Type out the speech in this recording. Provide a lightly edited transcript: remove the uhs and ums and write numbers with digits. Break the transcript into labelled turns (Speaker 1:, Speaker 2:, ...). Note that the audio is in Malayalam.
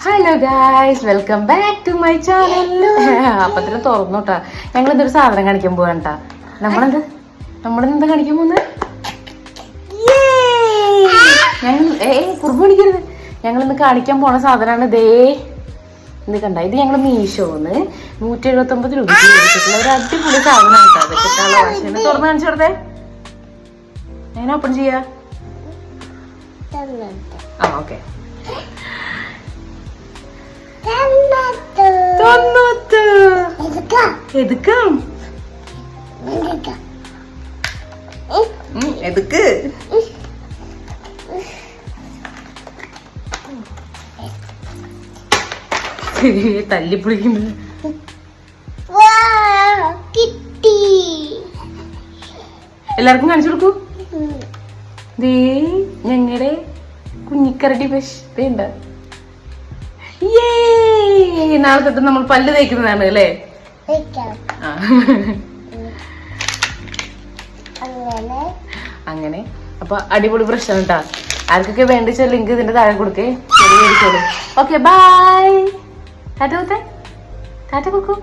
Speaker 1: Hello guys, welcome back to my channel. അപ്പത്തിന് തുറന്നോട്ടാ. ഞങ്ങൾ എന്തൊരു സാധനം കാണിക്കാൻ പോവാണ്ടാ. നമ്മളെന്താ കാണിക്കാൻ പോകുന്നത്? ഞങ്ങൾ കുറുമ്പ് കാണിക്കരുത്. ഞങ്ങൾ ഇന്ന് കാണിക്കാൻ പോണ സാധനമാണ് ദേ. ഇത് കണ്ട, ഇത് ഞങ്ങൾ മീഷോന്ന് 179 രൂപയ്ക്ക് മേടിച്ചിട്ടുള്ള ഒരു അടിപൊളി സാധനം കേട്ടോ. അത് കിട്ടാനുള്ള വാശിയാണ്. തുറന്ന് കാണിച്ചു കൊടുത്തേ. എങ്ങനെ ഓപ്പൺ ചെയ്യാ? ആ, ഓക്കെ. എതുക്കാം എതുക്ക് തല്ലിപ്പൊളിക്കുന്നത് എല്ലാവർക്കും കാണിച്ചു കൊടുക്കൂ. ദേ ഞങ്ങളുടെ കുഞ്ഞിക്കരടി പശ് വേണ്ട. നാളെ തൊട്ട് നമ്മൾ പല്ല് തേക്കുന്നതാണ് അല്ലേ? അങ്ങനെ അപ്പൊ അടിപൊളി പ്രശ്നം കേട്ടാ. ആർക്കൊക്കെ വേണ്ടിച്ച ലിങ്ക് ഇതിന്റെ താഴെ കൊടുക്കേ. മേടിച്ചോളൂ. Okay, by. ടാറ്റ കൊടുത്തേ. ടാറ്റ കൊടുക്കൂ.